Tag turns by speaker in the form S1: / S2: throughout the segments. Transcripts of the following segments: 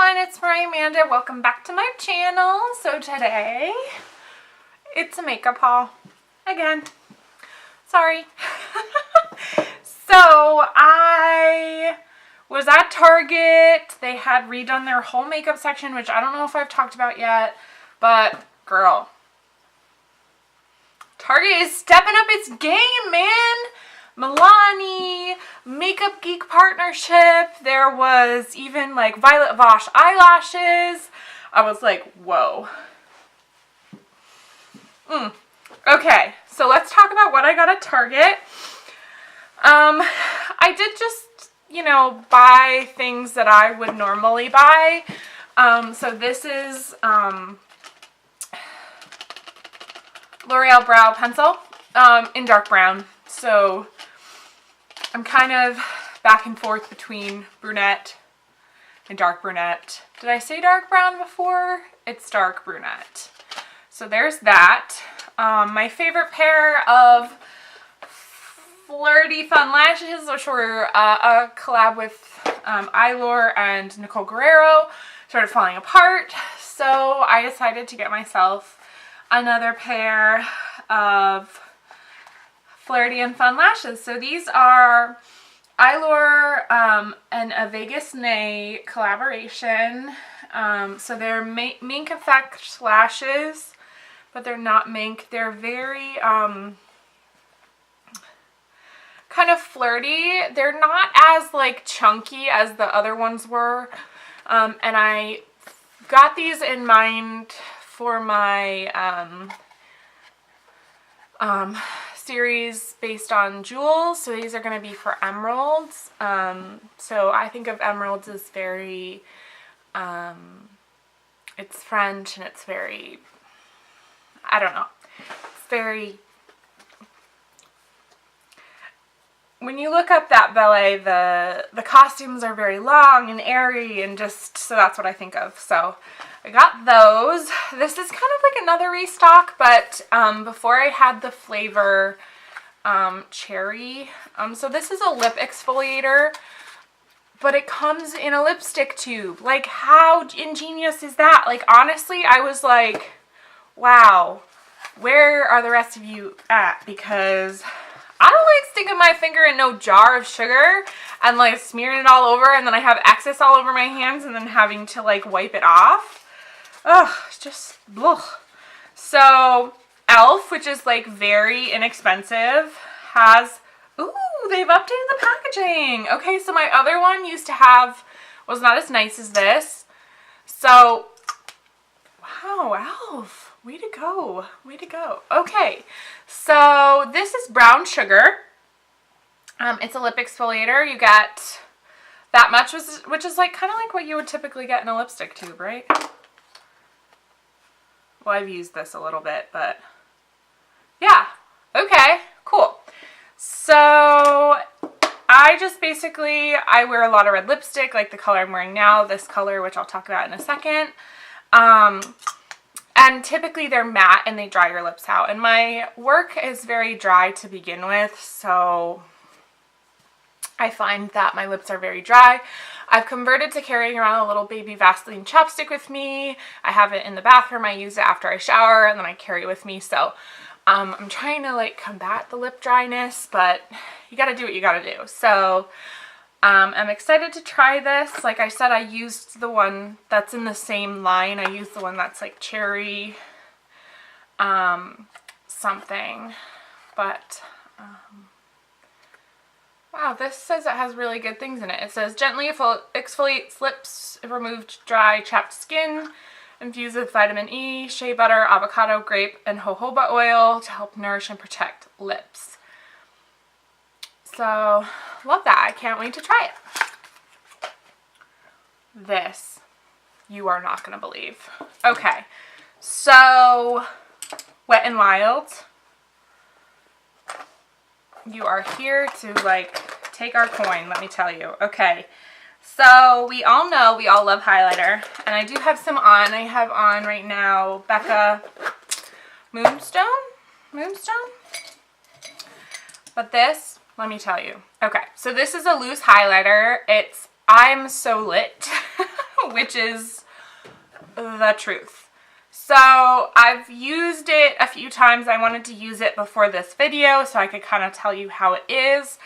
S1: everyone, it's Mariah Amanda. Welcome back to my channel. So today, it's a makeup haul. Again. Sorry. So I was at Target. They had redone their whole makeup section, which I don't know if I've talked about yet. But, girl, Target is stepping up its game, man. Milani, Makeup Geek partnership. There was even like Violet Vosh eyelashes. I was like, whoa. Okay, so let's talk about what I got at Target. I did just, buy things that I would normally buy. So this is L'Oreal Brow Pencil in dark brown. So I'm kind of back and forth between brunette and dark brunette. Did I say dark brown before? It's dark brunette. So there's that. My favorite pair of Flirty Fun Lashes, which were a collab with Eylure and Nicole Guerrero, started falling apart. So I decided to get myself another pair of Flirty and Fun Lashes. So these are Eylure and a Vegas Nay collaboration. So they're mink effect lashes, but they're not mink. They're very kind of flirty. They're not as like chunky as the other ones were. And I got these in mind for my series based on jewels. So these are going to be for emeralds. So I think of emeralds as very, it's French and it's very, I don't know, it's very, when you look up that ballet, the costumes are very long and airy and just, so that's what I think of. So I got those. This is kind of like another restock, but before I had the flavor cherry. So this is a lip exfoliator, but it comes in a lipstick tube. Like, how ingenious is that? Like, honestly, I was like, wow, where are the rest of you at? Because I don't like sticking my finger in no jar of sugar and like smearing it all over, and then I have excess all over my hands and then having to like wipe it off. Ugh, it's just, ugh. So e.l.f., which is like very inexpensive, has, ooh, they've updated the packaging. Okay, so my other one used to have, was not as nice as this. So, wow, e.l.f., way to go, way to go. Okay, so this is brown sugar. It's a lip exfoliator. You get that much, which is like kind of like what you would typically get in a lipstick tube, right? Well, I've used this a little bit, but yeah. Okay, cool. So I just basically, I wear a lot of red lipstick, like the color I'm wearing now, this color, which I'll talk about in a second. And typically they're matte and they dry your lips out. And my work is very dry to begin with, so I find that my lips are very dry. I've converted to carrying around a little baby Vaseline chapstick with me. I have it in the bathroom. I use it after I shower and then I carry it with me. So I'm trying to like combat the lip dryness, but you gotta do what you gotta do. So I'm excited to try this. Like I said, I used the one that's in the same line. I used the one that's like cherry something, but wow, this says it has really good things in it. It says gently exfoliates lips, removed dry, chapped skin, infused with vitamin E, shea butter, avocado, grape, and jojoba oil to help nourish and protect lips. So, love that. I can't wait to try it. This, you are not going to believe. Okay, so Wet n Wild. You are here to like take our coin, let me tell you. Okay, so we all know, we all love highlighter, and I do have some on. I have on right now Becca Moonstone? But this, let me tell you. Okay, so this is a loose highlighter. I'm so lit which is the truth. So I've used it a few times. I wanted to use it before this video so I could kind of tell you how it is.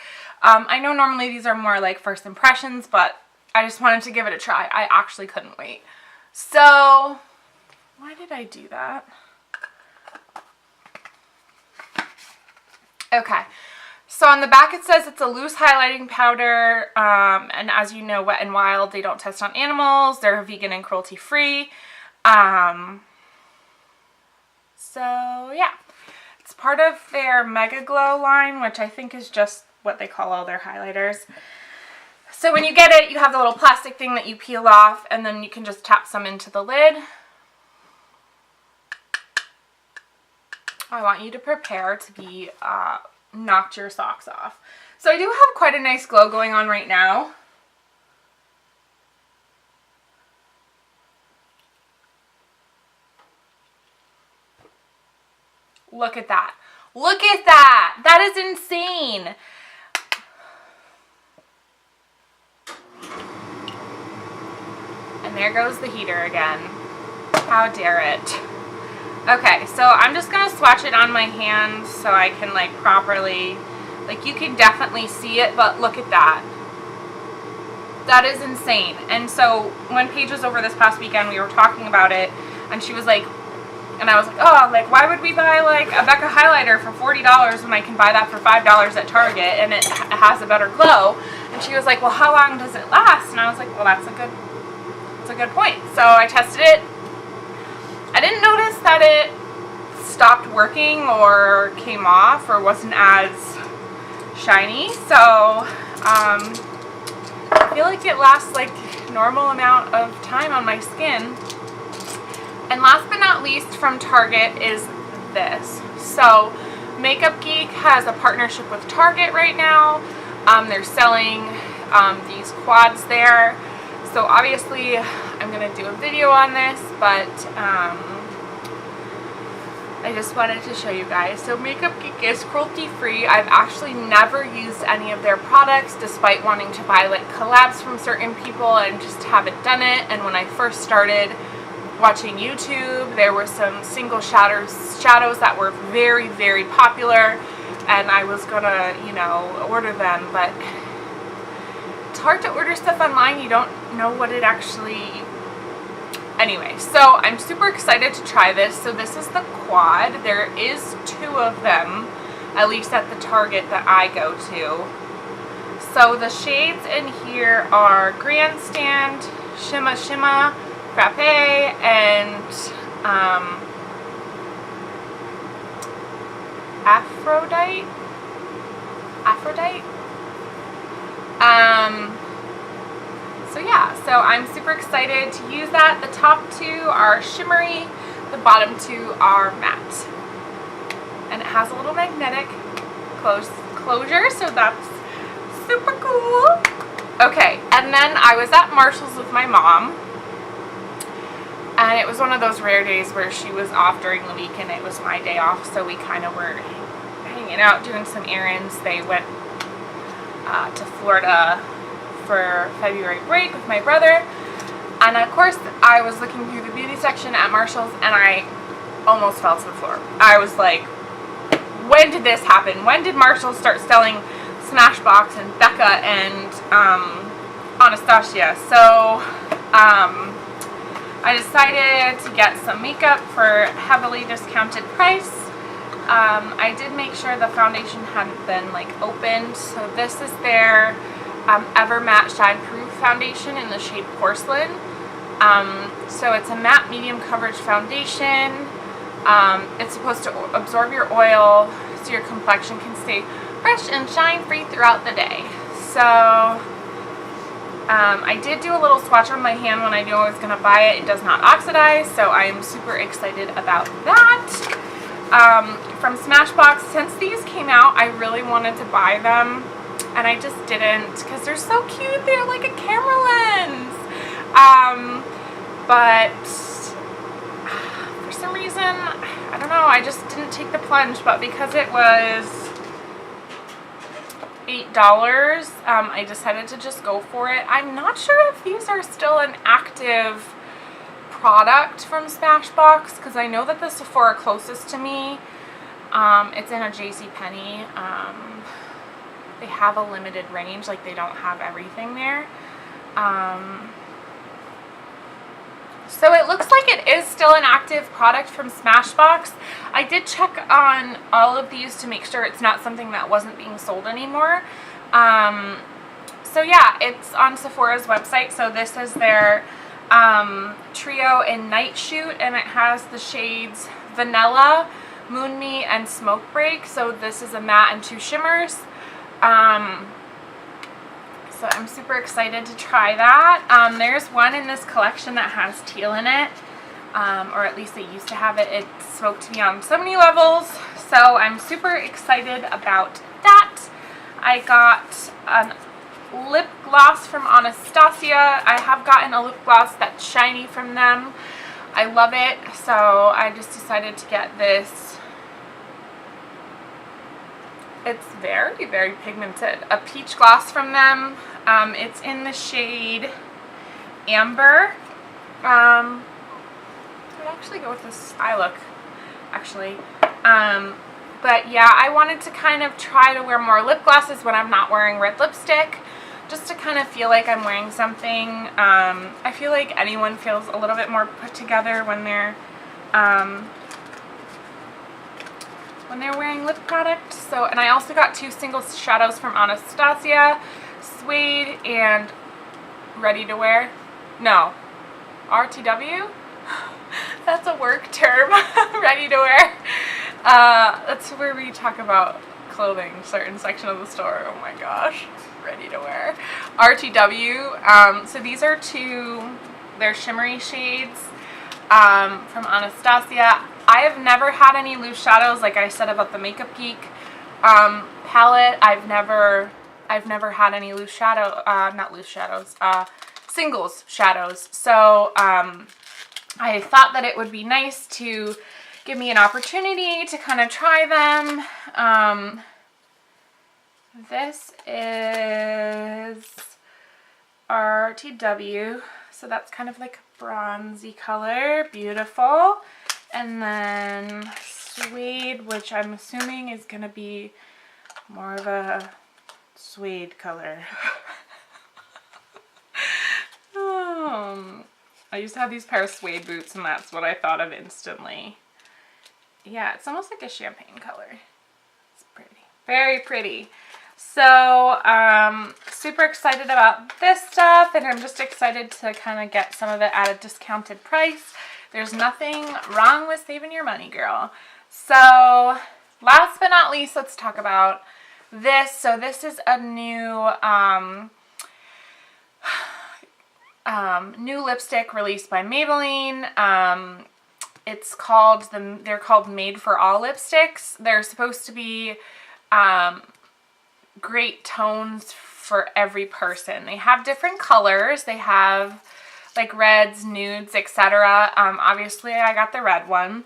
S1: I know normally these are more like first impressions, but I just wanted to give it a try. I actually couldn't wait. So, why did I do that? Okay, so on the back it says it's a loose highlighting powder, and as you know, Wet n Wild, they don't test on animals. They're vegan and cruelty free. So yeah, it's part of their Mega Glow line, which I think is just what they call all their highlighters. So when you get it, you have the little plastic thing that you peel off, and then you can just tap some into the lid. I want you to prepare to be knocked your socks off. So I do have quite a nice glow going on right now. Look at that. Look at that. That is insane. And there goes the heater again. How dare it. Okay, so I'm just going to swatch it on my hand so I can like properly, like you can definitely see it, but look at that. That is insane. And so when Paige was over this past weekend, we were talking about it, and she was like, and I was like, oh, like why would we buy like a Becca highlighter for $40 when I can buy that for $5 at Target and it has a better glow? And she was like, well, how long does it last? And I was like, well, that's a good point. So I tested it. I didn't notice that it stopped working or came off or wasn't as shiny. So I feel like it lasts like normal amount of time on my skin. And last but not least from Target is this. So Makeup Geek has a partnership with Target right now. They're selling these quads there. So obviously I'm going to do a video on this, but I just wanted to show you guys. So Makeup Geek is cruelty free. I've actually never used any of their products despite wanting to buy like collabs from certain people and just haven't done it. And when I first started watching YouTube, there were some single shadows that were very, very popular, and I was gonna, you know, order them, but it's hard to order stuff online. You don't know what it actually... Anyway, so I'm super excited to try this. So this is the quad. There is 2 of them, at least at the Target that I go to. So the shades in here are Grandstand, Shimma Shimma, Frappe, and Aphrodite. So yeah, so I'm super excited to use that. The top 2 are shimmery, the bottom 2 are matte. And it has a little magnetic closure, so that's super cool. Okay, and then I was at Marshall's with my mom. And it was one of those rare days where she was off during the week and it was my day off, so we kind of were hanging out, doing some errands. They went to Florida for February break with my brother, and of course I was looking through the beauty section at Marshall's and I almost fell to the floor. I was like, when did this happen? When did Marshall start selling Smashbox and Becca and Anastasia? So I decided to get some makeup for heavily discounted price. I did make sure the foundation hadn't been like opened. So this is their Ever Matte Shine Proof foundation in the shade Porcelain. So it's a matte medium coverage foundation. It's supposed to absorb your oil so your complexion can stay fresh and shine free throughout the day. So I did do a little swatch on my hand when I knew I was going to buy it. It does not oxidize, so I am super excited about that. From Smashbox, since these came out, I really wanted to buy them, and I just didn't because they're so cute. They're like a camera lens. But for some reason, I don't know, I just didn't take the plunge. But because it was $8. I decided to just go for it. I'm not sure if these are still an active product from Smashbox, because I know that the Sephora closest to me, it's in a JCPenney. They have a limited range, like they don't have everything there. So it looks like it is still an active product from Smashbox. I did check on all of these to make sure it's not something that wasn't being sold anymore. So yeah, it's on Sephora's website. So this is their Trio and Night Shoot, and it has the shades Vanilla, Moon Me, and Smoke Break. So this is a matte and 2 shimmers. So I'm super excited to try that. There's one in this collection that has teal in it, or at least they used to have it. It spoke to me on so many levels, so I'm super excited about that. I got a lip gloss from Anastasia. I have gotten a lip gloss that's shiny from them. I love it, so I just decided to get this. It's very, very pigmented. A peach gloss from them. It's in the shade Amber. I'd actually go with this eye look, actually. But yeah, I wanted to kind of try to wear more lip glosses when I'm not wearing red lipstick, just to kind of feel like I'm wearing something. I feel like anyone feels a little bit more put together when they're wearing lip product. So, and I also got 2 single shadows from Anastasia, Suede and Ready to Wear. No, RTW? That's a work term. Ready to Wear. That's where we talk about clothing, certain section of the store. Oh my gosh. Ready to Wear. RTW. So these are 2, they're shimmery shades from Anastasia. I have never had any loose shadows, like I said about the Makeup Geek palette. I've never had any loose shadow, not loose shadows, singles shadows. So I thought that it would be nice to give me an opportunity to kind of try them. This is RTW, so that's kind of like a bronzy color, beautiful. And then Suede, which I'm assuming is going to be more of a suede color. I used to have these pair of suede boots, and that's what I thought of instantly. Yeah, it's almost like a champagne color. It's pretty. Very pretty. So, super excited about this stuff, and I'm just excited to kind of get some of it at a discounted price. There's nothing wrong with saving your money, girl. So, last but not least, let's talk about this. So, this is a new, new lipstick released by Maybelline. It's called, they're called Made for All lipsticks. They're supposed to be, great tones for every person. They have different colors. They have like reds, nudes, etc. Obviously I got the red one.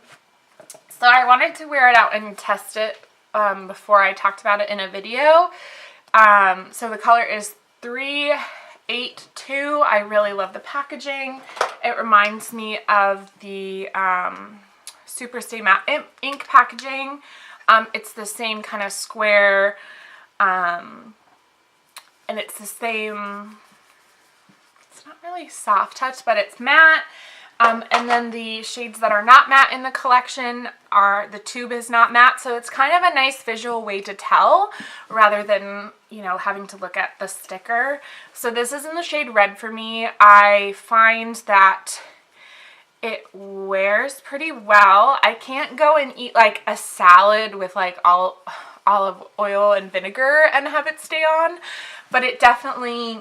S1: So I wanted to wear it out and test it before I talked about it in a video. So the color is 382. I really love the packaging. It reminds me of the Superstay Matte ink packaging. It's the same kind of square, and it's the same, it's not really soft touch, but it's matte. And then the shades that are not matte in the collection are, the tube is not matte, so it's kind of a nice visual way to tell rather than, you know, having to look at the sticker. So this is in the shade Red for me. I find that it wears pretty well. I can't go and eat like a salad with like olive oil and vinegar and have it stay on, but it definitely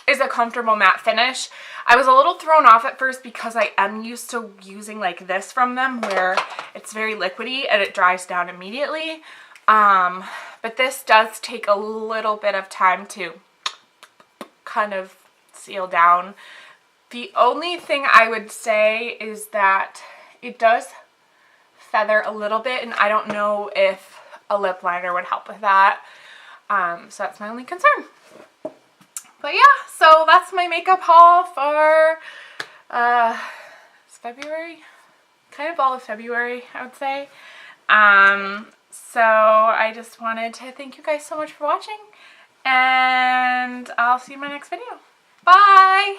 S1: is a comfortable matte finish. I was a little thrown off at first because I am used to using like this from them where it's very liquidy and it dries down immediately. But this does take a little bit of time to kind of seal down. The only thing I would say is that it does feather a little bit, and I don't know if a lip liner would help with that. So that's my only concern. But yeah, so that's my makeup haul for it's February, kind of all of February, I would say. So I just wanted to thank you guys so much for watching, and I'll see you in my next video. Bye!